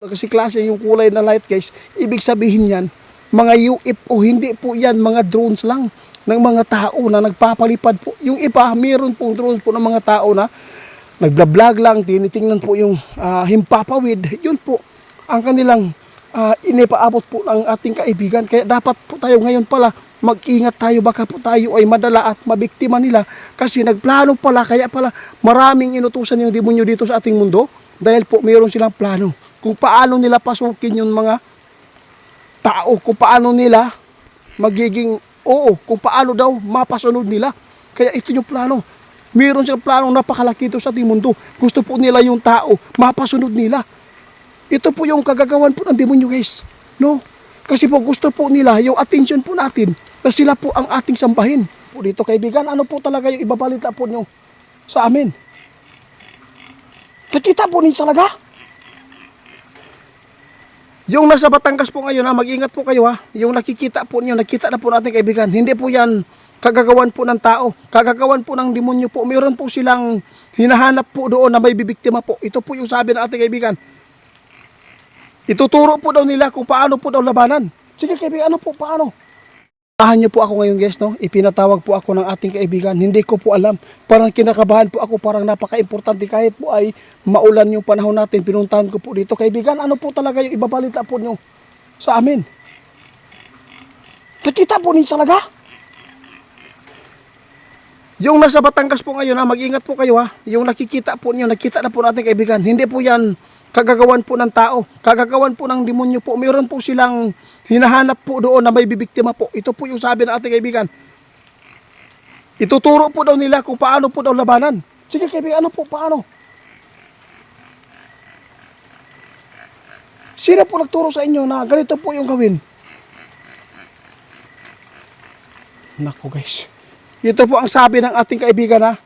Kasi klase yung kulay na light guys, ibig sabihin yan, mga UFO, hindi po yan mga drones lang ng mga tao na nagpapalipad po. Yung iba, meron pong drones po ng mga tao na nagblablag lang, tinitingnan po yung himpapawid. Yun po ang kanilang inipaabot po ng ating kaibigan. Kaya dapat po tayo ngayon pala mag-ingat tayo, baka po tayo ay madala at mabiktima nila kasi nagplano pala, kaya pala maraming inutusan yung demonyo dito sa ating mundo dahil po meron silang plano kung paano nila pasukin yung mga tao, kung paano nila magiging kung paano daw mapasunod nila. Kaya ito yung plano. Meron silang planong napakalaki dito sa ating mundo. Gusto po nila yung tao mapasunod nila. Ito po yung kagagawan po ng demonyo guys. No? Kasi po gusto po nila yung attention po natin na sila po ang ating sambahin. Po dito kaibigan, ano po talaga yung ibabalita po nyo sa amin? Nakita po ninyo talaga? Yung nasa Batangas po ngayon, mag-ingat po kayo ha. Yung nakikita po niyo, nakita na po natin kaibigan. Hindi po yan kagagawan po ng tao. Kagagawan po ng demonyo po. Meron po silang hinahanap po doon na may bibiktima po. Ito po yung sabi ng ating kaibigan. Ituturo po daw nila kung paano po daw labanan. Sige kaibigan, ano po, paano? Samahan niyo po ako ngayon guys, no? Ipinatawag po ako ng ating kaibigan. Hindi ko po alam. Parang kinakabahan po ako, parang napaka-importante kahit po ay maulan yung panahon natin. Pinuntahan ko po dito. Kaibigan, ano po talaga yung ibabalita po nyo sa amin? Nakita po ninyo talaga? Yung nasa Batangas po ngayon, mag-ingat po kayo ha. Yung nakikita po niyo, nakita na po natin kaibigan. Hindi po yan kagagawan po ng tao. Kagagawan po ng demonyo po. Meron po silang hinahanap po doon na may bibiktima po. Ito po yung sabi ng ating kaibigan. Ituturo po daw nila kung paano po daw labanan. Sige kaibigan, ano po, paano? Sino po nagturo sa inyo na ganito po yung gawin? Naku guys. Ito po ang sabi ng ating kaibigan ha.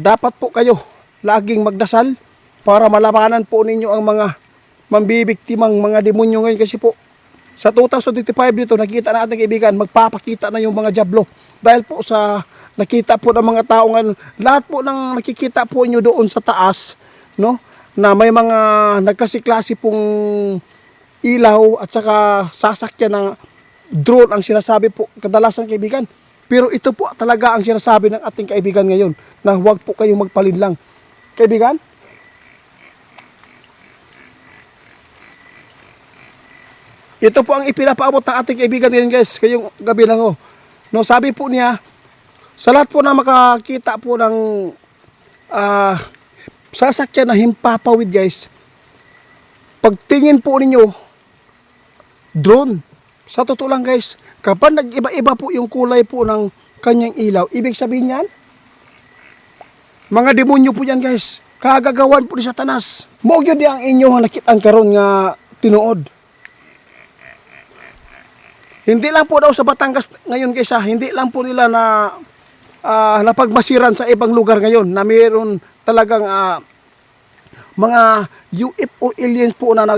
Dapat po kayo laging magdasal para malabanan po ninyo ang mga mambibiktimang mga demonyo ngayon kasi po sa 2025 dito, nakita natin kaibigan, magpapakita na yung mga jablo. Dahil po sa nakita po ng mga tao ngayon, lahat po ng nakikita po nyo doon sa taas, no? Na may mga nagklase-klase pong ilaw at saka sasakyan ng drone ang sinasabi po kadalasan kaibigan. Pero ito po talaga ang sinasabi ng ating kaibigan ngayon, na huwag po kayong magpalinlang. Kaibigan? Ito po ang ipinapaabot ng ating kaibigan ngayon guys, kayong gabi lang ho. No, sabi po niya, sa lahat po na makakita po ng sasakyan na himpapawid guys, pagtingin po ninyo, drone. Sa totoo lang guys, kapag nag-iba-iba po yung kulay po ng kanyang ilaw, ibig sabihin yan, mga demonyo po yan guys. Kagagawan po ni Satanas. Mo yun di ang inyong nakitaan karon nga tinuod. Hindi lang po daw sa Batangas ngayon guys ha, hindi lang po nila na napagbasiran sa ibang lugar ngayon na mayroon talagang mga UFO aliens po na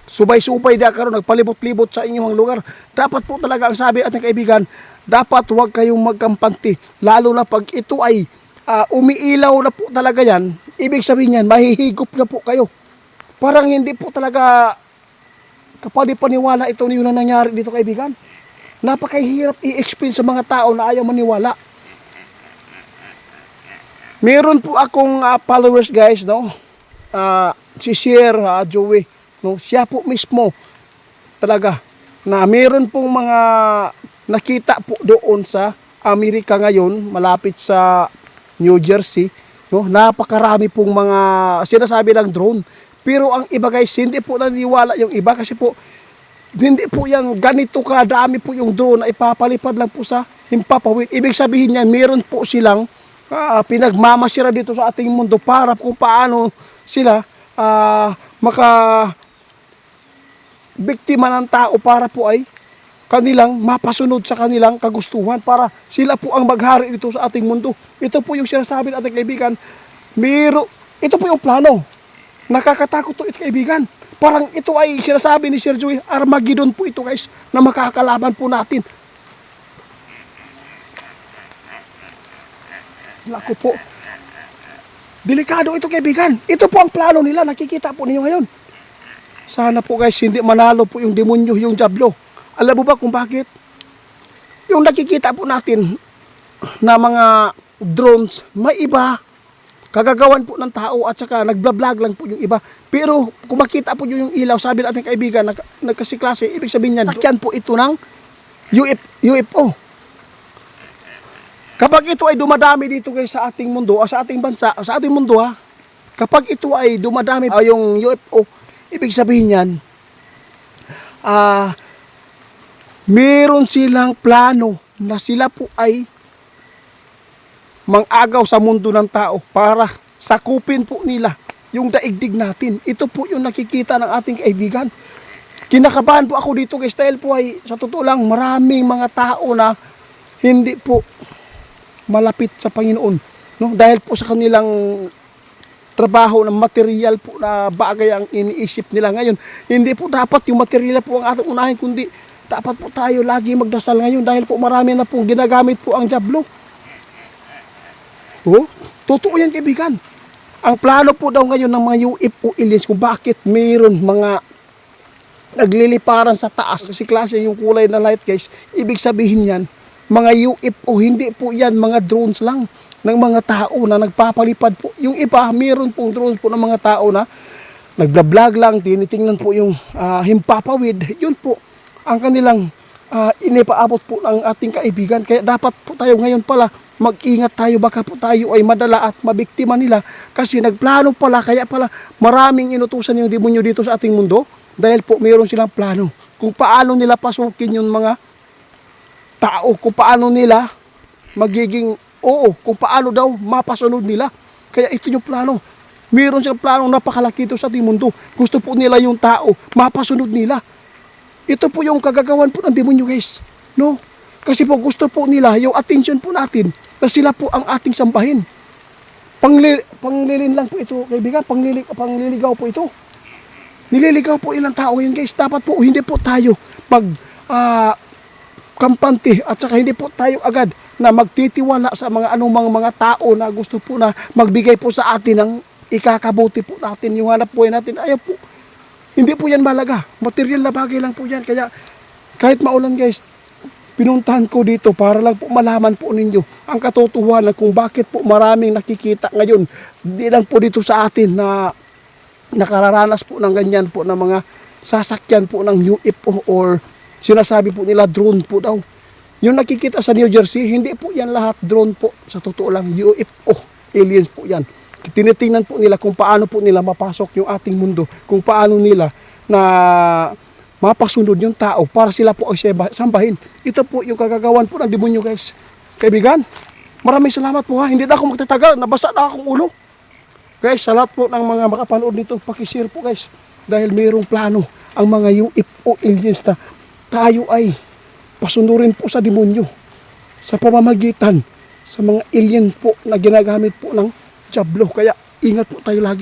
subay-subay da karon nagpalibot-libot sa inyong lugar. Dapat po talaga ang sabi ating kaibigan, dapat huwag kayong magkampante, lalo na pag ito ay umiilaw na po talaga yan, ibig sabihin yan, mahihigop na po kayo. Parang hindi po talaga kapani-paniwala ito yung nangyari dito kaibigan. Napakahirap i-explain sa mga tao na ayaw maniwala. Meron po akong followers guys, no? Si Sir Joey, no? Siya po mismo talaga na meron pong mga nakita po doon sa Amerika ngayon, malapit sa New Jersey, no? Napakarami pong mga sinasabi ng drone. Pero ang iba guys, hindi po naniniwala yung iba kasi po hindi po yan ganito kadami po yung drone na ipapalipad lang po sa himpapawid. Ibig sabihin yan, meron po silang pinagmamasira dito sa ating mundo para kung paano sila maka biktima ng tao para po ay kanilang mapasunod sa kanilang kagustuhan para sila po ang maghari dito sa ating mundo. Ito po yung sinasabi ng ating kaibigan. Ito po yung plano. Nakakatakot to ito kaibigan. Parang ito ay sinasabi ni Sir Joey, Armageddon po ito guys, na makakalaban po natin. Naku po. Delikado ito kaibigan. Ito po ang plano nila, nakikita po ninyo ngayon. Sana po guys, hindi manalo po yung demonyo, yung diablo. Alam mo ba kung bakit? Yung nakikita po natin na mga drones, may iba, kagagawan po ng tao at saka nagblablag lang po yung iba. Pero kung makita po yung ilaw, sabi natin kaibigan, nagkasiklase, ibig sabihin niyan, sakyan po ito ng UFO. Kapag ito ay dumadami dito guys sa ating mundo, sa ating bansa, sa ating mundo ha, kapag ito ay dumadami yung UFO, ibig sabihin niyan, meron silang plano na sila po ay mangagaw sa mundo ng tao para sakupin po nila yung daigdig natin. Ito po yung nakikita ng ating kaibigan. Kinakabahan po ako dito guys dahil po ay sa totoo lang maraming mga tao na hindi po malapit sa Panginoon, no? Dahil po sa kanilang trabaho ng material po na bagay ang iniisip nila ngayon. Hindi po dapat yung material po ang ating unahin, kundi dapat po tayo lagi magdasal ngayon dahil po marami na pong ginagamit po ang diablo. Oh, totoo yan kaibigan. Ang plano po daw ngayon ng mga UFO aliens kung bakit mayroon mga nagliliparan sa taas kasi klase yung kulay na light guys, ibig sabihin yan, mga UFO, hindi po yan mga drones lang ng mga tao na nagpapalipad po. Yung iba, mayroon pong drones po ng mga tao na nagblablag lang, tinitingnan po yung himpapawid. Yun po ang kanilang inipaabot po ng ating kaibigan. Kaya dapat po tayo ngayon pala mag-ingat tayo, baka po tayo ay madala at mabiktima nila kasi nagplano pala, kaya pala maraming inutusan yung demonyo dito sa ating mundo dahil po mayroon silang plano kung paano nila pasukin yung mga tao, kung paano nila magiging kung paano daw mapasunod nila. Kaya ito yung plano. Mayroon silang planong napakalaki dito sa ating mundo. Gusto po nila yung tao mapasunod nila. Ito po yung kagagawan po ng demonyo guys, no? Kasi po gusto po nila yung attention po natin na sila po ang ating sambahin. Panglilin lang po ito kaibigan, pangliligaw po ito. Nililigaw po ilang tao yun guys. Dapat po hindi po tayo kampante at saka hindi po tayo agad na magtitiwala sa mga anumang mga tao na gusto po na magbigay po sa atin ng ikakabuti po natin, yung hanap buhay natin. Ayaw po, hindi po yan malaga, material na bagay lang po yan. Kaya kahit maulan guys, pinuntahan ko dito para lang po malaman po ninyo ang katotohanan kung bakit po maraming nakikita ngayon, di lang po dito sa atin na nakararanas po ng ganyan po ng mga sasakyan po ng UFO or sinasabi po nila drone po daw. Yung nakikita sa New Jersey, hindi po yan lahat drone po. Sa totoo lang, UFO, aliens po yan. Tinitingnan po nila kung paano po nila mapasok yung ating mundo, kung paano nila na mapasunod yung tao para sila po ay sambahin. Ito po yung kagagawan po ng demonyo guys. Kaibigan, maraming salamat po ha. Hindi na ako magtatagal, nabasa na akong ulo. Guys, sa lahat po ng mga makapanood nito, pakishare po guys. Dahil mayroong plano ang mga UFO aliens na tayo ay pasunurin po sa demonyo sa pamamagitan sa mga alien po na ginagamit po ng diablo. Kaya ingat po tayo lagi.